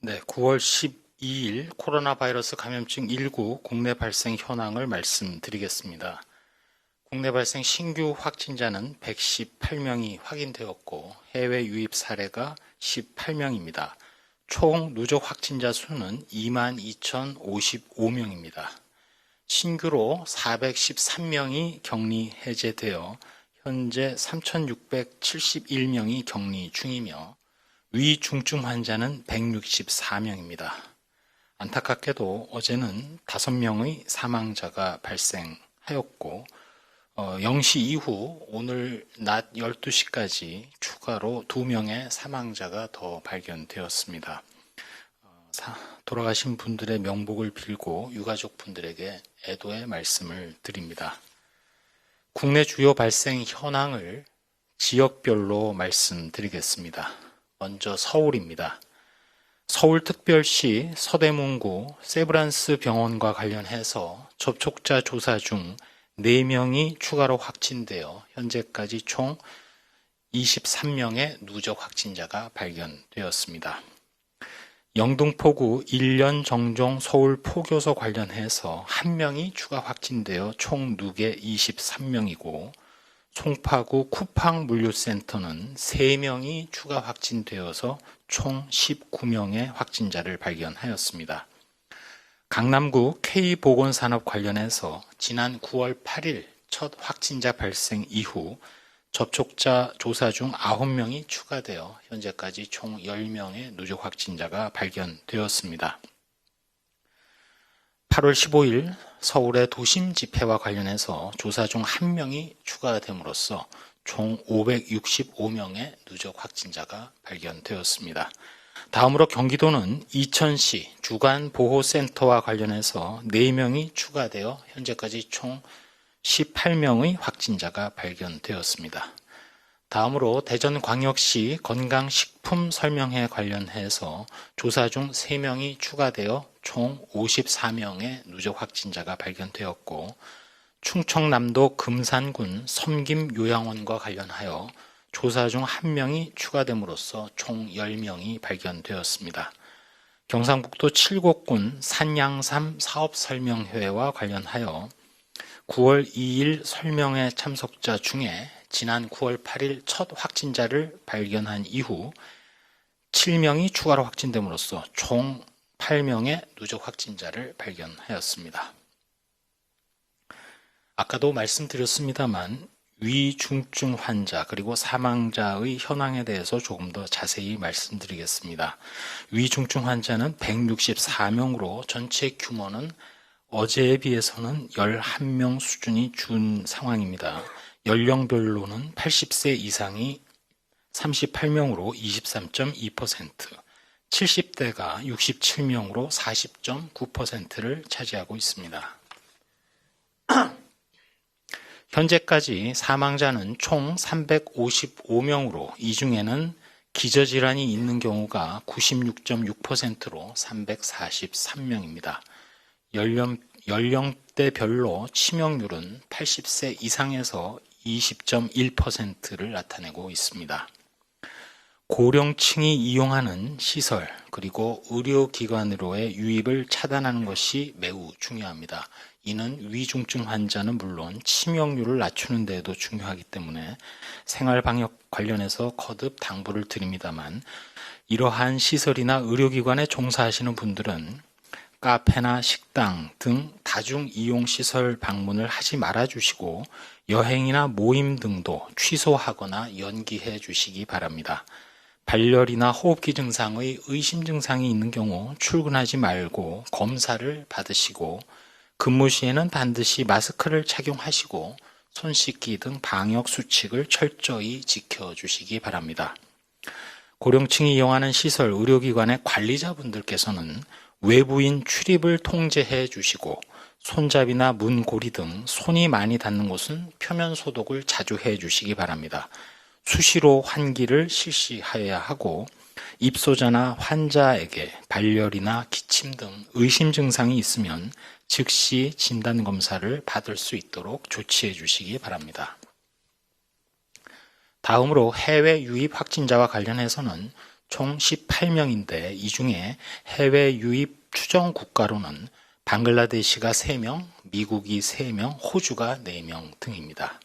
네, 9월 12일 코로나 바이러스 감염증 19 국내 발생 현황을 말씀드리겠습니다. 국내 발생 신규 확진자는 118명이 확인되었고 해외 유입 사례가 18명입니다. 총 누적 확진자 수는 22,055명입니다. 신규로 413명이 격리 해제되어 현재 3,671명이 격리 중이며 위중증 환자는 164명입니다. 안타깝게도 어제는 5명의 사망자가 발생하였고 0시 이후 오늘 낮 12시까지 추가로 2명의 사망자가 더 발견되었습니다. 돌아가신 분들의 명복을 빌고 유가족 분들에게 애도의 말씀을 드립니다. 국내 주요 발생 현황을 지역별로 말씀드리겠습니다. 먼저 서울입니다. 서울특별시 서대문구 세브란스 병원과 관련해서 접촉자 조사 중 4명이 추가로 확진되어 현재까지 총 23명의 누적 확진자가 발견되었습니다. 영등포구 1년 정종 서울 포교소 관련해서 1명이 추가 확진되어 총 누계 23명이고 송파구 쿠팡 물류센터는 3명이 추가 확진되어서 총 19명의 확진자를 발견하였습니다. 강남구 K보건산업 관련해서 지난 9월 8일 첫 확진자 발생 이후 접촉자 조사 중 9명이 추가되어 현재까지 총 10명의 누적 확진자가 발견되었습니다. 8월 15일 서울의 도심 집회와 관련해서 조사 중 1명이 추가됨으로써 총 565명의 누적 확진자가 발견되었습니다. 다음으로 경기도는 이천시 주간보호센터와 관련해서 4명이 추가되어 현재까지 총 18명의 확진자가 발견되었습니다. 다음으로 대전광역시 건강식품설명회 관련해서 조사 중 3명이 추가되어 총 54명의 누적 확진자가 발견되었고 충청남도 금산군 섬김요양원과 관련하여 조사 중 1명이 추가됨으로써 총 10명이 발견되었습니다. 경상북도 칠곡군 산양삼 사업설명회와 관련하여 9월 2일 설명회 참석자 중에 지난 9월 8일 첫 확진자를 발견한 이후 7명이 추가로 확진됨으로써 총 8명의 누적 확진자를 발견하였습니다. 아까도 말씀드렸습니다만 위중증 환자 그리고 사망자의 현황에 대해서 조금 더 자세히 말씀드리겠습니다. 위중증 환자는 164명으로 전체 규모는 어제에 비해서는 11명 수준이 준 상황입니다. 연령별로는 80세 이상이 38명으로 23.2%, 70대가 67명으로 40.9%를 차지하고 있습니다. 현재까지 사망자는 총 355명으로 이 중에는 기저질환이 있는 경우가 96.6%로 343명입니다. 연령대별로 치명률은 80세 이상에서 20.1%를 나타내고 있습니다. 고령층이 이용하는 시설 그리고 의료기관으로의 유입을 차단하는 것이 매우 중요합니다. 이는 위중증 환자는 물론 치명률을 낮추는 데에도 중요하기 때문에 생활방역 관련해서 거듭 당부를 드립니다만 이러한 시설이나 의료기관에 종사하시는 분들은 카페나 식당 등 다중이용시설 방문을 하지 말아주시고 여행이나 모임 등도 취소하거나 연기해 주시기 바랍니다. 발열이나 호흡기 증상의 의심 증상이 있는 경우 출근하지 말고 검사를 받으시고 근무 시에는 반드시 마스크를 착용하시고 손 씻기 등 방역 수칙을 철저히 지켜주시기 바랍니다. 고령층이 이용하는 시설, 의료기관의 관리자분들께서는 외부인 출입을 통제해 주시고 손잡이나 문고리 등 손이 많이 닿는 곳은 표면 소독을 자주 해 주시기 바랍니다. 수시로 환기를 실시해야 하고 입소자나 환자에게 발열이나 기침 등 의심 증상이 있으면 즉시 진단검사를 받을 수 있도록 조치해 주시기 바랍니다. 다음으로 해외 유입 확진자와 관련해서는 총 18명인데 이 중에 해외 유입 추정 국가로는 방글라데시가 3명, 미국이 3명, 호주가 4명 등입니다.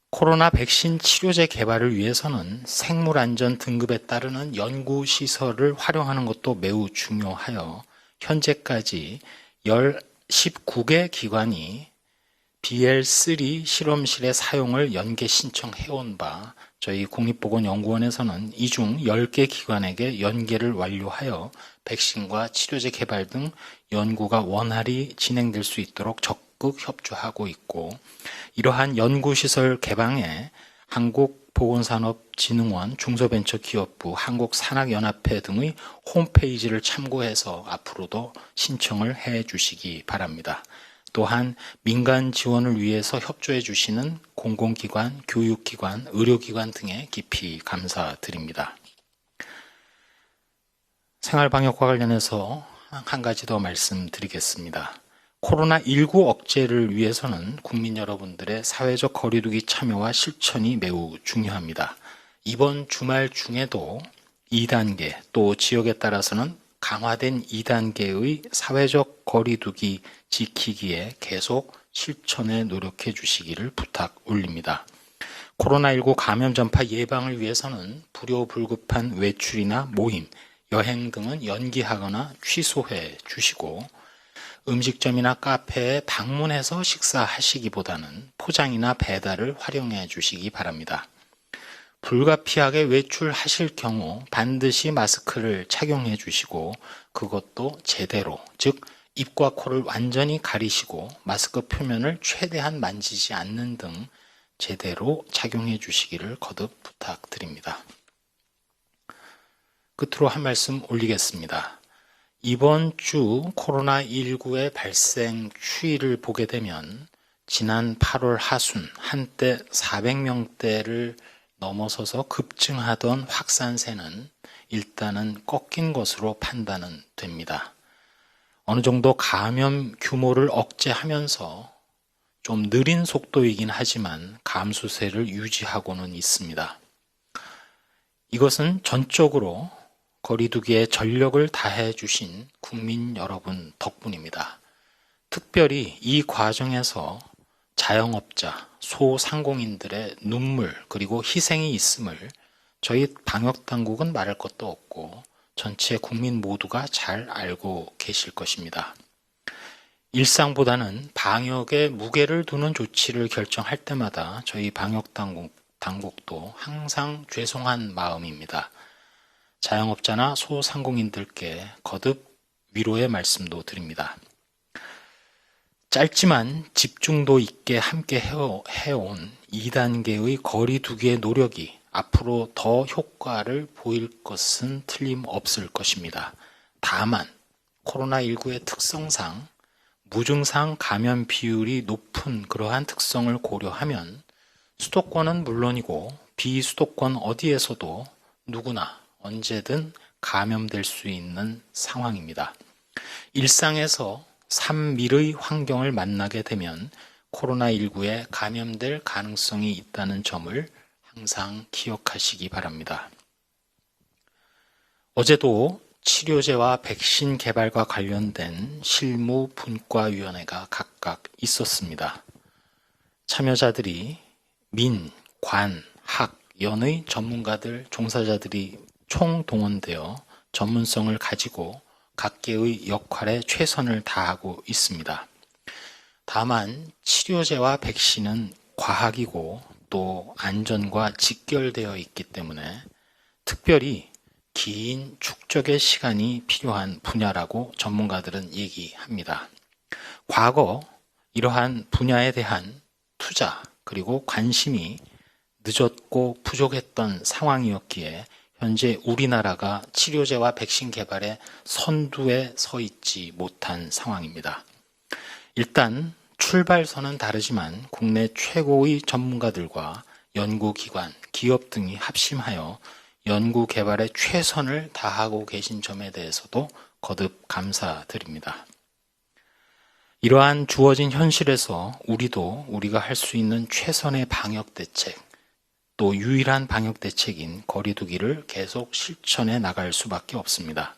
코로나 백신 치료제 개발을 위해서는 생물안전 등급에 따르는 연구시설을 활용하는 것도 매우 중요하여 현재까지 19개 기관이 BL3 실험실의 사용을 연계 신청해온 바 저희 국립보건연구원에서는 이 중 10개 기관에게 연계를 완료하여 백신과 치료제 개발 등 연구가 원활히 진행될 수 있도록 적극 협조하고 있고, 이러한 연구시설 개방에 한국보건산업진흥원, 중소벤처기업부, 한국산학연합회 등의 홈페이지를 참고해서 앞으로도 신청을 해 주시기 바랍니다. 또한 민간 지원을 위해서 협조해 주시는 공공기관, 교육기관, 의료기관 등에 깊이 감사드립니다. 생활방역과 관련해서 한 가지 더 말씀드리겠습니다. 코로나19 억제를 위해서는 국민 여러분들의 사회적 거리두기 참여와 실천이 매우 중요합니다. 이번 주말 중에도 2단계, 또 지역에 따라서는 강화된 2단계의 사회적 거리두기 지키기에 계속 실천에 노력해 주시기를 부탁 올립니다. 코로나19 감염 전파 예방을 위해서는 불효불급한 외출이나 모임, 여행 등은 연기하거나 취소해 주시고, 음식점이나 카페에 방문해서 식사하시기보다는 포장이나 배달을 활용해 주시기 바랍니다. 불가피하게 외출하실 경우 반드시 마스크를 착용해 주시고, 그것도 제대로, 즉 입과 코를 완전히 가리시고 마스크 표면을 최대한 만지지 않는 등 제대로 착용해 주시기를 거듭 부탁드립니다. 끝으로 한 말씀 올리겠습니다. 이번 주 코로나19의 발생 추이를 보게 되면 지난 8월 하순 한때 400명대를 넘어서서 급증하던 확산세는 일단은 꺾인 것으로 판단은 됩니다. 어느 정도 감염 규모를 억제하면서 좀 느린 속도이긴 하지만 감소세를 유지하고는 있습니다. 이것은 전적으로 거리두기에 전력을 다해 주신 국민 여러분 덕분입니다. 특별히 이 과정에서 자영업자, 소상공인들의 눈물 그리고 희생이 있음을 저희 방역당국은 말할 것도 없고 전체 국민 모두가 잘 알고 계실 것입니다. 일상보다는 방역에 무게를 두는 조치를 결정할 때마다 저희 방역당국도 항상 죄송한 마음입니다. 자영업자나 소상공인들께 거듭 위로의 말씀도 드립니다. 짧지만 집중도 있게 함께 해온 2단계의 거리두기의 노력이 앞으로 더 효과를 보일 것은 틀림없을 것입니다. 다만 코로나19의 특성상 무증상 감염 비율이 높은 그러한 특성을 고려하면 수도권은 물론이고 비수도권 어디에서도 누구나 언제든 감염될 수 있는 상황입니다. 일상에서 산밀의 환경을 만나게 되면 코로나19에 감염될 가능성이 있다는 점을 항상 기억하시기 바랍니다. 어제도 치료제와 백신 개발과 관련된 실무 분과위원회가 각각 있었습니다. 참여자들이 민, 관, 학, 연의 전문가들, 종사자들이 총동원되어 전문성을 가지고 각계의 역할에 최선을 다하고 있습니다. 다만 치료제와 백신은 과학이고 또 안전과 직결되어 있기 때문에 특별히 긴 축적의 시간이 필요한 분야라고 전문가들은 얘기합니다. 과거 이러한 분야에 대한 투자 그리고 관심이 늦었고 부족했던 상황이었기에 현재 우리나라가 치료제와 백신 개발의 선두에 서 있지 못한 상황입니다. 일단 출발선은 다르지만 국내 최고의 전문가들과 연구기관, 기업 등이 합심하여 연구 개발에 최선을 다하고 계신 점에 대해서도 거듭 감사드립니다. 이러한 주어진 현실에서 우리가 할 수 있는 최선의 방역 대책, 또 유일한 방역 대책인 거리 두기를 계속 실천해 나갈 수밖에 없습니다.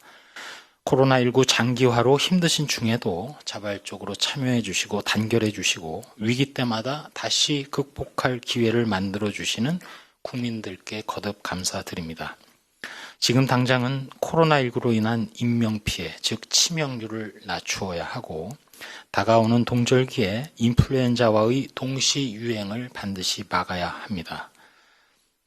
코로나19 장기화로 힘드신 중에도 자발적으로 참여해 주시고 단결해 주시고 위기 때마다 다시 극복할 기회를 만들어 주시는 국민들께 거듭 감사드립니다. 지금 당장은 코로나19로 인한 인명피해, 즉 치명률을 낮추어야 하고 다가오는 동절기에 인플루엔자와의 동시 유행을 반드시 막아야 합니다.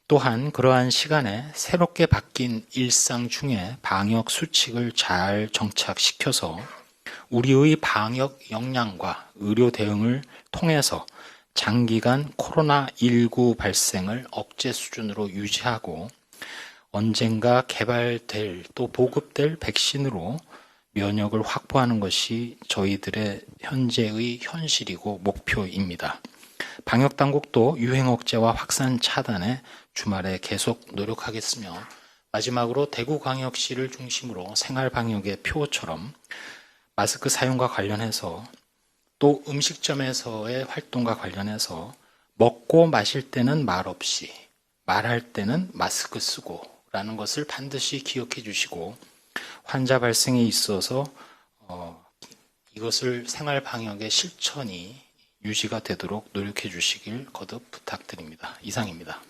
또한 그러한 시간에 새롭게 바뀐 일상 중에 방역 수칙을 잘 정착시켜서 우리의 방역 역량과 의료 대응을 통해서 장기간 코로나19 발생을 억제 수준으로 유지하고 언젠가 개발될 또 보급될 백신으로 면역을 확보하는 것이 저희들의 현재의 현실이고 목표입니다. 방역당국도 유행 억제와 확산 차단에 주말에 계속 노력하겠으며 마지막으로 대구광역시를 중심으로 생활방역의 표처럼 마스크 사용과 관련해서 또 음식점에서의 활동과 관련해서 먹고 마실 때는 말 없이 말할 때는 마스크 쓰고 라는 것을 반드시 기억해 주시고 환자 발생에 있어서 이것을 생활방역의 실천이 유지가 되도록 노력해 주시길 거듭 부탁드립니다. 이상입니다.